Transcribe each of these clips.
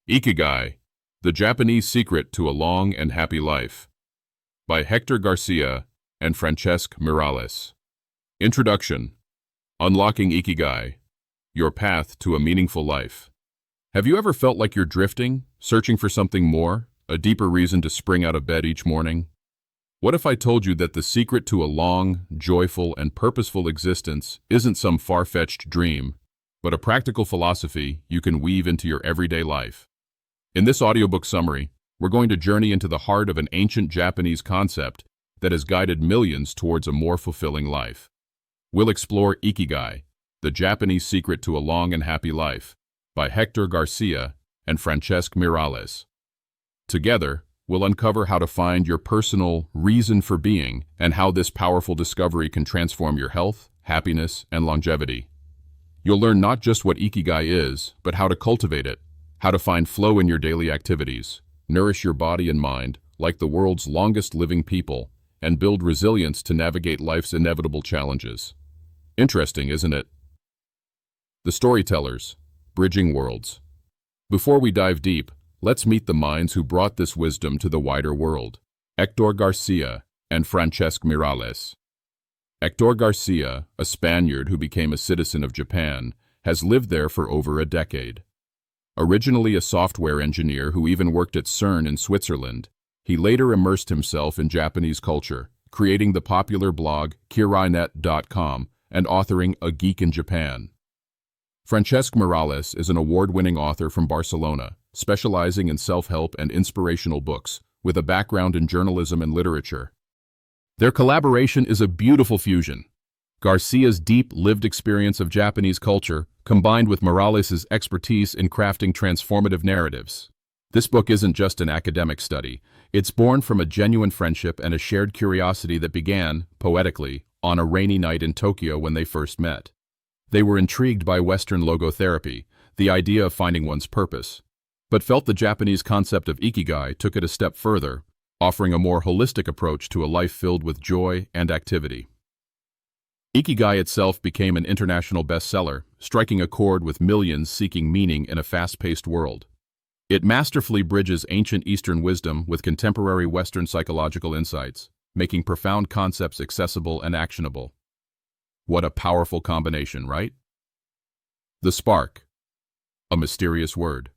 Ikigai, The Japanese Secret to a Long and Happy Life, by Héctor García and Francesc Miralles. Introduction. Unlocking Ikigai, Your Path to a Meaningful Life. Have you ever felt like you're drifting, searching for something more, a deeper reason to spring out of bed each morning? What if I told you that the secret to a long, joyful, and purposeful existence isn't some far-fetched dream, but a practical philosophy you can weave into your everyday life? In this audiobook summary, we're going to journey into the heart of an ancient Japanese concept that has guided millions towards a more fulfilling life. We'll explore Ikigai, The Japanese Secret to a Long and Happy Life, by Héctor García and Francesc Miralles. Together, we'll uncover how to find your personal reason for being and how this powerful discovery can transform your health, happiness, and longevity. You'll learn not just what Ikigai is, but how to cultivate it, how to find flow in your daily activities, nourish your body and mind like the world's longest living people, and build resilience to navigate life's inevitable challenges. Interesting, isn't it? The Storytellers, Bridging Worlds. Before we dive deep, let's meet the minds who brought this wisdom to the wider world: Héctor García and Francesc Miralles. Héctor García, a Spaniard who became a citizen of Japan, has lived there for over a decade. Originally a software engineer who even worked at CERN in Switzerland, he later immersed himself in Japanese culture, creating the popular blog kirainet.com and authoring A Geek in Japan. Francesc Miralles is an award-winning author from Barcelona, specializing in self-help and inspirational books, with a background in journalism and literature. Their collaboration is a beautiful fusion. Garcia's deep, lived experience of Japanese culture, combined with Miralles' expertise in crafting transformative narratives. This book isn't just an academic study. It's born from a genuine friendship and a shared curiosity that began, poetically, on a rainy night in Tokyo when they first met. They were intrigued by Western logotherapy, the idea of finding one's purpose, but felt the Japanese concept of Ikigai took it a step further, offering a more holistic approach to a life filled with joy and activity. Ikigai itself became an international bestseller, striking a chord with millions seeking meaning in a fast-paced world. It masterfully bridges ancient Eastern wisdom with contemporary Western psychological insights, making profound concepts accessible and actionable. What a powerful combination, right? The spark. A mysterious word.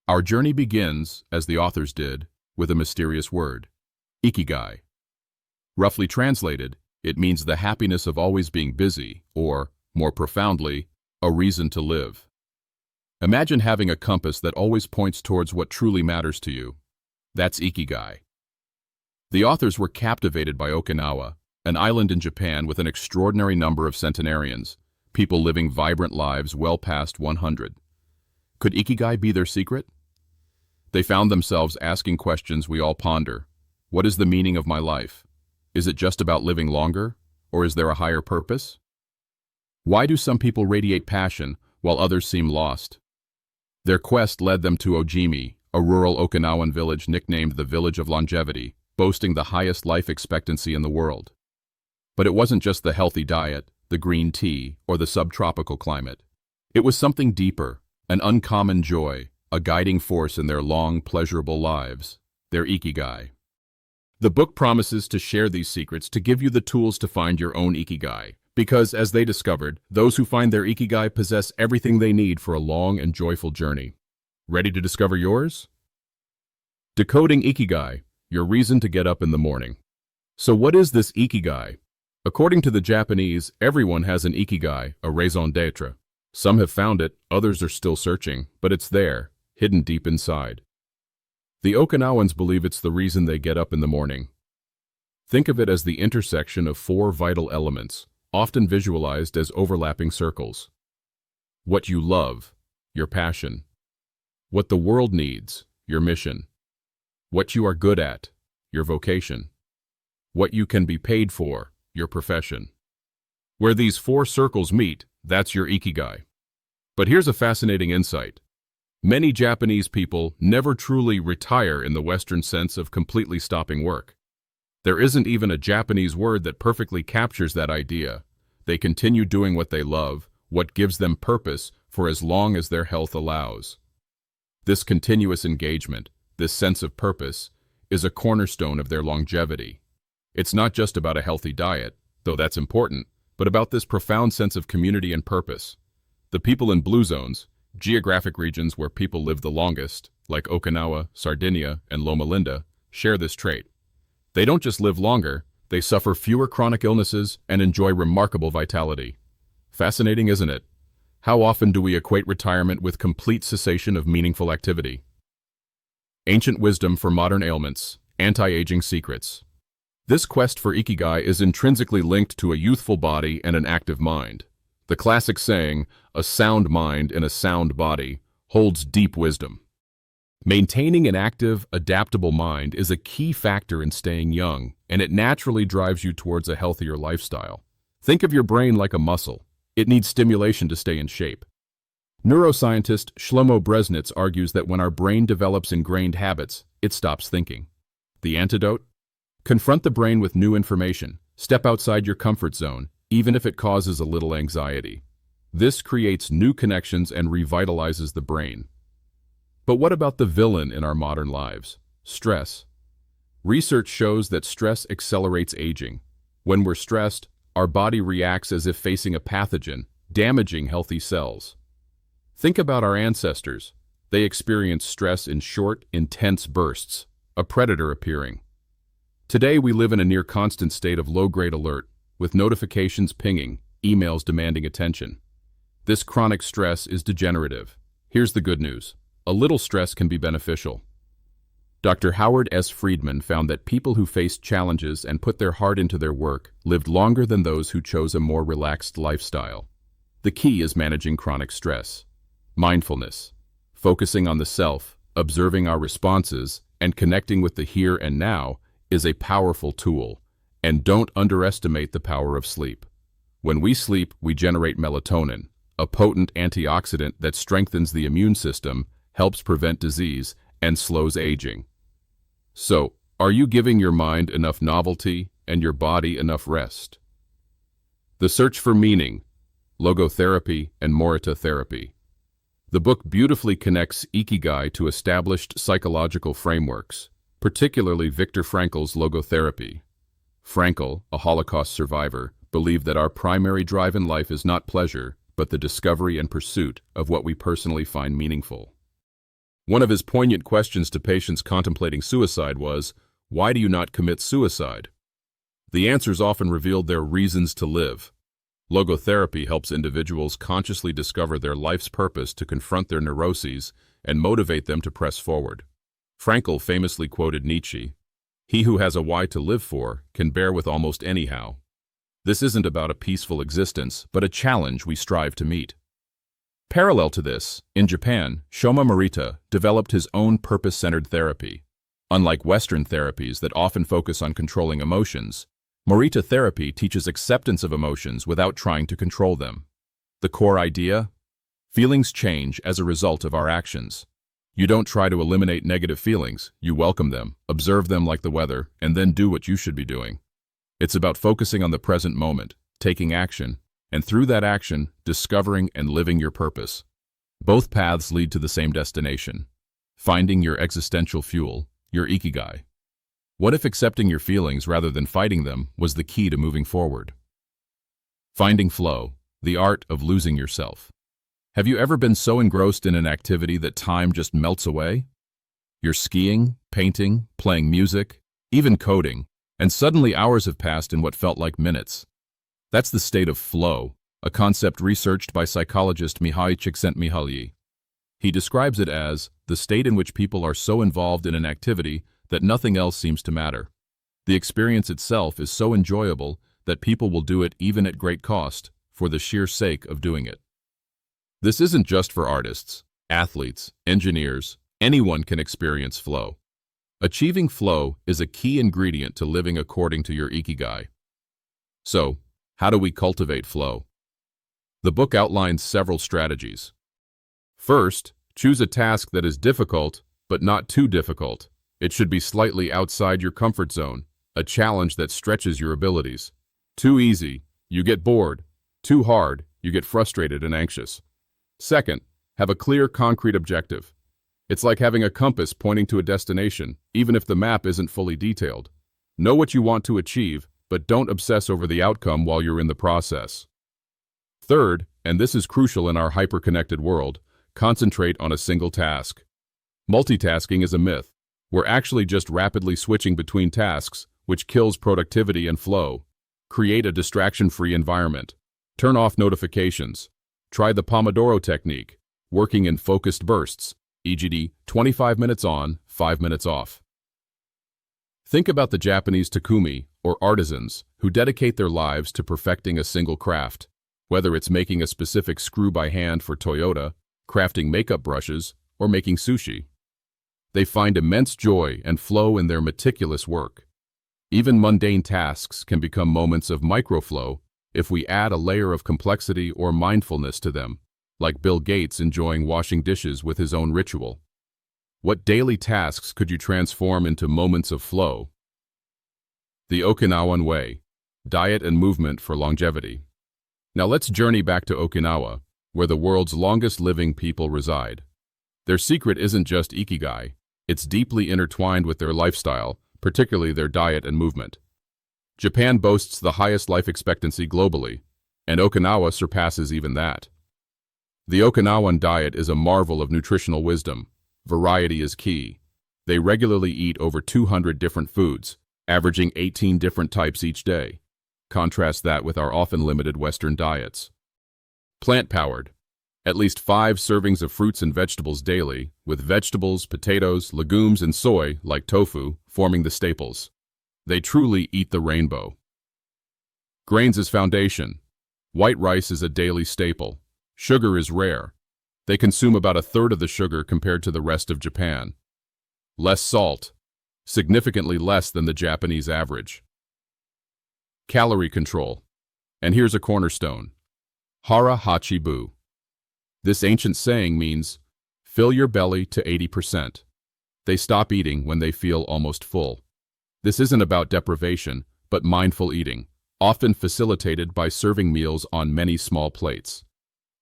Our journey begins, as the authors did, with a mysterious word: Ikigai. Roughly translated, it means the happiness of always being busy, or, more profoundly, a reason to live. Imagine having a compass that always points towards what truly matters to you. That's Ikigai. The authors were captivated by Okinawa, an island in Japan with an extraordinary number of centenarians, people living vibrant lives well past 100. Could Ikigai be their secret? They found themselves asking questions we all ponder. What is the meaning of my life? Is it just about living longer, or is there a higher purpose? Why do some people radiate passion while others seem lost? Their quest led them to Ojimi, a rural Okinawan village nicknamed the Village of Longevity, boasting the highest life expectancy in the world. But it wasn't just the healthy diet, the green tea, or the subtropical climate. It was something deeper, an uncommon joy, a guiding force in their long, pleasurable lives, their Ikigai. The book promises to share these secrets to give you the tools to find your own Ikigai, because, as they discovered, those who find their Ikigai possess everything they need for a long and joyful journey. Ready to discover yours? Decoding Ikigai, your reason to get up in the morning. So what is this Ikigai? According to the Japanese, everyone has an Ikigai, a raison d'être. Some have found it, others are still searching, but it's there, hidden deep inside. The Okinawans believe it's the reason they get up in the morning. Think of it as the intersection of four vital elements, often visualized as overlapping circles. What you love, your passion. What the world needs, your mission. What you are good at, your vocation. What you can be paid for, your profession. Where these four circles meet, that's your Ikigai. But here's a fascinating insight. Many Japanese people never truly retire in the Western sense of completely stopping work. There isn't even a Japanese word that perfectly captures that idea. They continue doing what they love, what gives them purpose, for as long as their health allows. This continuous engagement, this sense of purpose, is a cornerstone of their longevity. It's not just about a healthy diet, though that's important, but about this profound sense of community and purpose. The people in blue zones, geographic regions where people live the longest, like Okinawa, Sardinia, and Loma Linda, share this trait. They don't just live longer, they suffer fewer chronic illnesses and enjoy remarkable vitality. Fascinating, isn't it? How often do we equate retirement with complete cessation of meaningful activity? Ancient wisdom for modern ailments, anti-aging secrets. This quest for Ikigai is intrinsically linked to a youthful body and an active mind. The classic saying, "A sound mind in a sound body," holds deep wisdom. Maintaining an active, adaptable mind is a key factor in staying young, and it naturally drives you towards a healthier lifestyle. Think of your brain like a muscle. It needs stimulation to stay in shape. Neuroscientist Shlomo Bresnitz argues that when our brain develops ingrained habits, it stops thinking. The antidote? Confront the brain with new information. Step outside your comfort zone, even if it causes a little anxiety. This creates new connections and revitalizes the brain. But what about the villain in our modern lives? Stress. Research shows that stress accelerates aging. When we're stressed, our body reacts as if facing a pathogen, damaging healthy cells. Think about our ancestors. They experienced stress in short, intense bursts, a predator appearing. Today we live in a near constant state of low-grade alert, with notifications pinging, emails demanding attention. This chronic stress is degenerative. Here's the good news. A little stress can be beneficial. Dr. Howard S. Friedman found that people who faced challenges and put their heart into their work lived longer than those who chose a more relaxed lifestyle. The key is managing chronic stress. Mindfulness. Focusing on the self, observing our responses, and connecting with the here and now is a powerful tool. And don't underestimate the power of sleep. When we sleep, we generate melatonin, a potent antioxidant that strengthens the immune system, helps prevent disease, and slows aging. So, are you giving your mind enough novelty and your body enough rest? The Search for Meaning, Logotherapy and Morita Therapy. The book beautifully connects Ikigai to established psychological frameworks, particularly Viktor Frankl's logotherapy. Frankl, a Holocaust survivor, believed that our primary drive in life is not pleasure, but the discovery and pursuit of what we personally find meaningful. One of his poignant questions to patients contemplating suicide was, "Why do you not commit suicide?" The answers often revealed their reasons to live. Logotherapy helps individuals consciously discover their life's purpose to confront their neuroses and motivate them to press forward. Frankl famously quoted Nietzsche, "He who has a why to live for can bear with almost anyhow." This isn't about a peaceful existence, but a challenge we strive to meet. Parallel to this, in Japan, Shoma Morita developed his own purpose-centered therapy. Unlike Western therapies that often focus on controlling emotions, Morita therapy teaches acceptance of emotions without trying to control them. The core idea? Feelings change as a result of our actions. You don't try to eliminate negative feelings, you welcome them, observe them like the weather, and then do what you should be doing. It's about focusing on the present moment, taking action, and through that action, discovering and living your purpose. Both paths lead to the same destination, finding your existential fuel, your Ikigai. What if accepting your feelings rather than fighting them was the key to moving forward? Finding flow, the art of losing yourself. Have you ever been so engrossed in an activity that time just melts away? You're skiing, painting, playing music, even coding, and suddenly hours have passed in what felt like minutes. That's the state of flow, a concept researched by psychologist Mihai Csikszentmihalyi. He describes it as the state in which people are so involved in an activity that nothing else seems to matter. The experience itself is so enjoyable that people will do it even at great cost, for the sheer sake of doing it. This isn't just for artists, athletes, engineers, anyone can experience flow. Achieving flow is a key ingredient to living according to your Ikigai. So, how do we cultivate flow? The book outlines several strategies. First, choose a task that is difficult, but not too difficult. It should be slightly outside your comfort zone, a challenge that stretches your abilities. Too easy, you get bored. Too hard, you get frustrated and anxious. Second, have a clear, concrete objective. It's like having a compass pointing to a destination, even if the map isn't fully detailed. Know what you want to achieve, but don't obsess over the outcome while you're in the process. Third, and this is crucial in our hyper-connected world, concentrate on a single task. Multitasking is a myth. We're actually just rapidly switching between tasks, which kills productivity and flow. Create a distraction-free environment. Turn off notifications. Try the Pomodoro technique, working in focused bursts, e.g., 25 minutes on, 5 minutes off. Think about the Japanese takumi, or artisans, who dedicate their lives to perfecting a single craft, whether it's making a specific screw by hand for Toyota, crafting makeup brushes, or making sushi. They find immense joy and flow in their meticulous work. Even mundane tasks can become moments of microflow if we add a layer of complexity or mindfulness to them, like Bill Gates enjoying washing dishes with his own ritual. What daily tasks could you transform into moments of flow? The Okinawan Way, diet and movement for longevity. Now let's journey back to Okinawa, where the world's longest living people reside. Their secret isn't just Ikigai, it's deeply intertwined with their lifestyle, particularly their diet and movement. Japan boasts the highest life expectancy globally, and Okinawa surpasses even that. The Okinawan diet is a marvel of nutritional wisdom. Variety is key. They regularly eat over 200 different foods, averaging 18 different types each day. Contrast that with our often limited Western diets. Plant-powered. At least 5 servings of fruits and vegetables daily, with vegetables, potatoes, legumes, and soy, like tofu, forming the staples. They truly eat the rainbow. Grains as foundation. White rice is a daily staple. Sugar is rare. They consume about a third of the sugar compared to the rest of Japan. Less salt. Significantly less than the Japanese average. Calorie control. And here's a cornerstone. Hara hachi bu. This ancient saying means, fill your belly to 80%. They stop eating when they feel almost full. This isn't about deprivation, but mindful eating, often facilitated by serving meals on many small plates.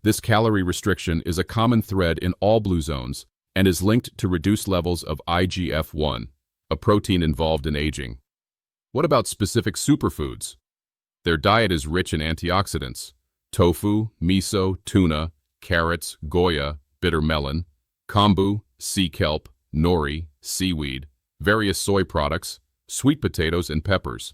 This calorie restriction is a common thread in all blue zones and is linked to reduced levels of IGF-1, a protein involved in aging. What about specific superfoods? Their diet is rich in antioxidants: tofu, miso, tuna, carrots, goya, bitter melon, kombu, sea kelp, nori, seaweed, various soy products, sweet potatoes, and peppers.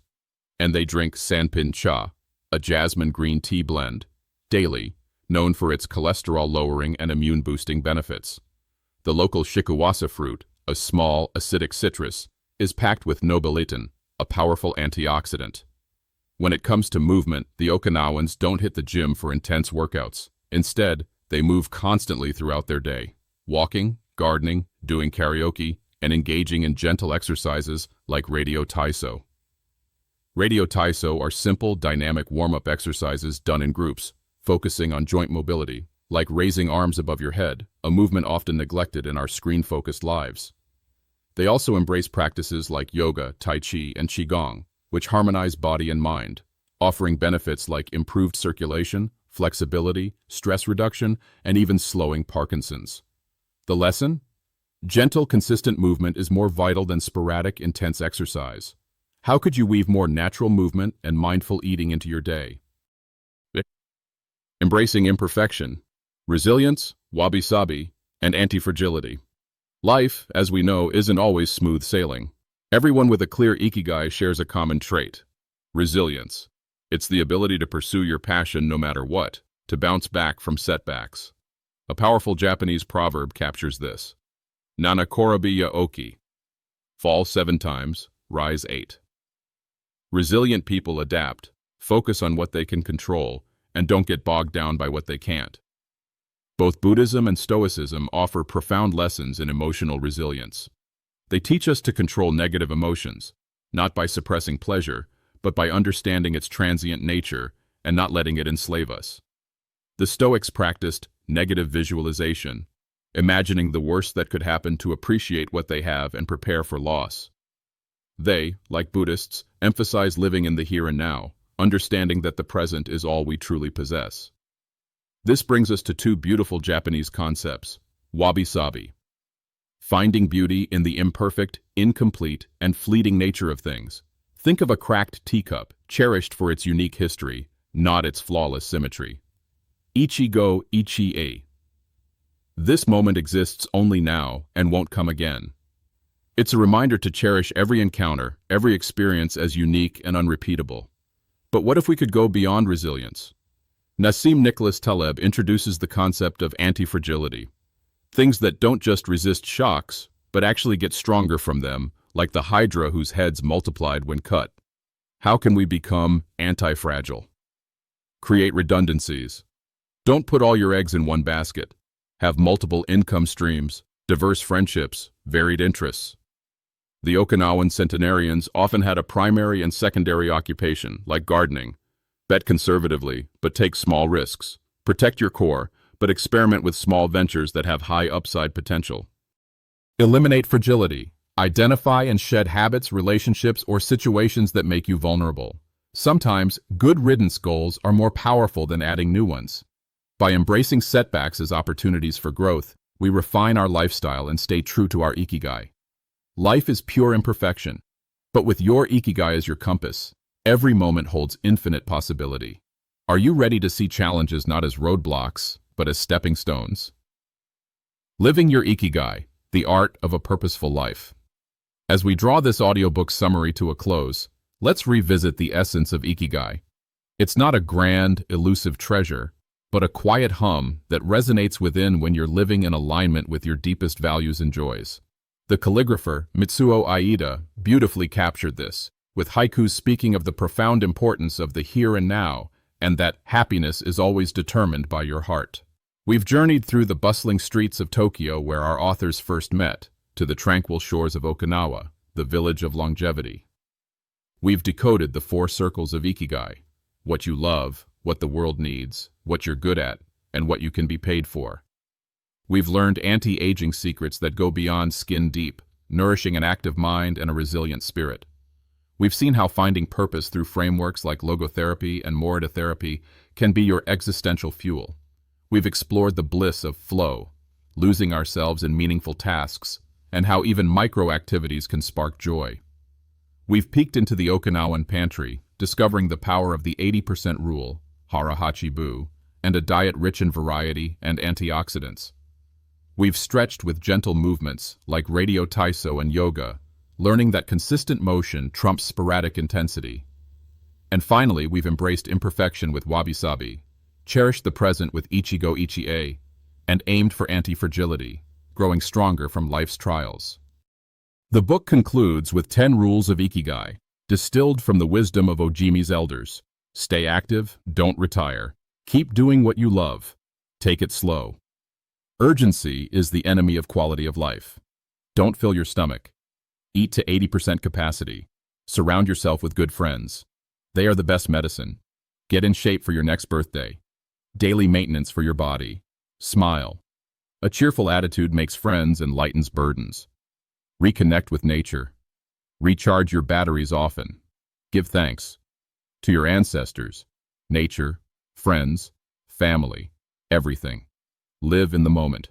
And they drink sanpin cha, a jasmine green tea blend, daily, known for its cholesterol-lowering and immune-boosting benefits. The local shikuwasa fruit, a small, acidic citrus, is packed with nobelitin, a powerful antioxidant. When it comes to movement, the Okinawans don't hit the gym for intense workouts. Instead, they move constantly throughout their day, walking, gardening, doing karaoke, and engaging in gentle exercises like radio taiso. Radio taiso are simple, dynamic warm-up exercises done in groups, focusing on joint mobility, like raising arms above your head, a movement often neglected in our screen-focused lives. They also embrace practices like yoga, tai chi, and qigong, which harmonize body and mind, offering benefits like improved circulation, flexibility, stress reduction, and even slowing Parkinson's. The lesson? Gentle, consistent movement is more vital than sporadic, intense exercise. How could you weave more natural movement and mindful eating into your day? Embracing imperfection, resilience, wabi-sabi, and anti-fragility. Life, as we know, isn't always smooth sailing. Everyone with a clear Ikigai shares a common trait: resilience. It's the ability to pursue your passion no matter what, to bounce back from setbacks. A powerful Japanese proverb captures this. Nana korabiya oki. Fall 7 times, rise 8. Resilient people adapt, focus on what they can control, and don't get bogged down by what they can't. Both Buddhism and Stoicism offer profound lessons in emotional resilience. They teach us to control negative emotions, not by suppressing pleasure, but by understanding its transient nature and not letting it enslave us. The Stoics practiced negative visualization, imagining the worst that could happen to appreciate what they have and prepare for loss. They, like Buddhists, emphasize living in the here and now, understanding that the present is all we truly possess. This brings us to 2 beautiful Japanese concepts: wabi-sabi. finding beauty in the imperfect, incomplete, and fleeting nature of things. Think of a cracked teacup, cherished for its unique history, not its flawless symmetry. Ichigo Ichie. This moment exists only now and won't come again. It's a reminder to cherish every encounter, every experience as unique and unrepeatable. But what if we could go beyond resilience? Nassim Nicholas Taleb introduces the concept of anti-fragility. Things that don't just resist shocks, but actually get stronger from them, like the hydra whose heads multiplied when cut. How can we become anti-fragile? Create redundancies. Don't put all your eggs in one basket. Have multiple income streams, diverse friendships, varied interests. The Okinawan centenarians often had a primary and secondary occupation, like gardening. Bet conservatively, but take small risks. Protect your core, but experiment with small ventures that have high upside potential. Eliminate fragility. Identify and shed habits, relationships, or situations that make you vulnerable. Sometimes, good riddance goals are more powerful than adding new ones. By embracing setbacks as opportunities for growth, we refine our lifestyle and stay true to our Ikigai. Life is pure imperfection, but with your Ikigai as your compass, every moment holds infinite possibility. Are you ready to see challenges not as roadblocks, but as stepping stones? Living your Ikigai, the art of a purposeful life. As we draw this audiobook summary to a close, let's revisit the essence of Ikigai. It's not a grand, elusive treasure, but a quiet hum that resonates within when you're living in alignment with your deepest values and joys. The calligrapher, Mitsuo Aida, beautifully captured this, with haikus speaking of the profound importance of the here and now, and that happiness is always determined by your heart. We've journeyed through the bustling streets of Tokyo where our authors first met, to the tranquil shores of Okinawa, the village of longevity. We've decoded the 4 circles of Ikigai: what you love, what the world needs, what you're good at, and what you can be paid for. We've learned anti-aging secrets that go beyond skin deep, nourishing an active mind and a resilient spirit. We've seen how finding purpose through frameworks like Logotherapy and Morita Therapy can be your existential fuel. We've explored the bliss of flow, losing ourselves in meaningful tasks, and how even micro-activities can spark joy. We've peeked into the Okinawan pantry, discovering the power of the 80% rule, hara hachi bu, and a diet rich in variety and antioxidants. We've stretched with gentle movements like radio taiso and yoga, learning that consistent motion trumps sporadic intensity. And finally, we've embraced imperfection with wabi-sabi, cherished the present with ichigo ichie, and aimed for anti-fragility, growing stronger from life's trials. The book concludes with 10 rules of Ikigai, distilled from the wisdom of Ojimi's elders. Stay active, don't retire. Keep doing what you love. Take it slow. Urgency is the enemy of quality of life. Don't fill your stomach. Eat to 80% capacity. Surround yourself with good friends. They are the best medicine. Get in shape for your next birthday. Daily maintenance for your body. Smile. A cheerful attitude makes friends and lightens burdens. Reconnect with nature. Recharge your batteries often. Give thanks to your ancestors, nature, friends, family, everything. Live in the moment.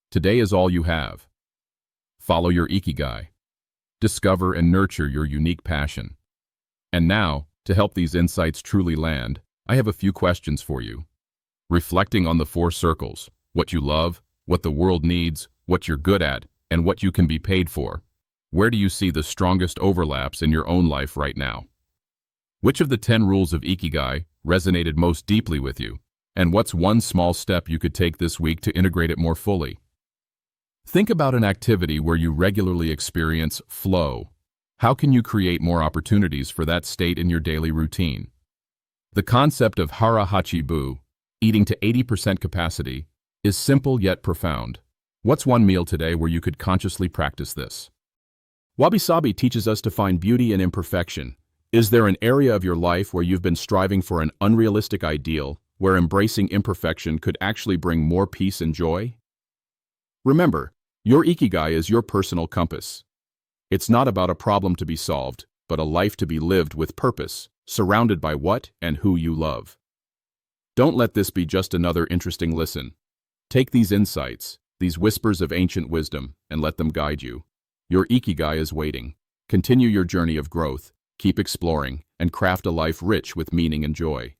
Today is all you have. Follow your Ikigai. Discover and nurture your unique passion. And now, to help these insights truly land, I have a few questions for you. Reflecting on the 4 circles, what you love, what the world needs, what you're good at, and what you can be paid for. Where do you see the strongest overlaps in your own life right now? Which of the 10 rules of Ikigai resonated most deeply with you? And what's one small step you could take this week to integrate it more fully? Think about an activity where you regularly experience flow. How can you create more opportunities for that state in your daily routine? The concept of hara hachi bu, eating to 80% capacity, is simple yet profound. What's one meal today where you could consciously practice this? Wabi-sabi teaches us to find beauty in imperfection. Is there an area of your life where you've been striving for an unrealistic ideal, where embracing imperfection could actually bring more peace and joy? Remember, your Ikigai is your personal compass. It's not about a problem to be solved, but a life to be lived with purpose, surrounded by what and who you love. Don't let this be just another interesting listen. Take these insights, these whispers of ancient wisdom, and let them guide you. Your Ikigai is waiting. Continue your journey of growth, keep exploring, and craft a life rich with meaning and joy.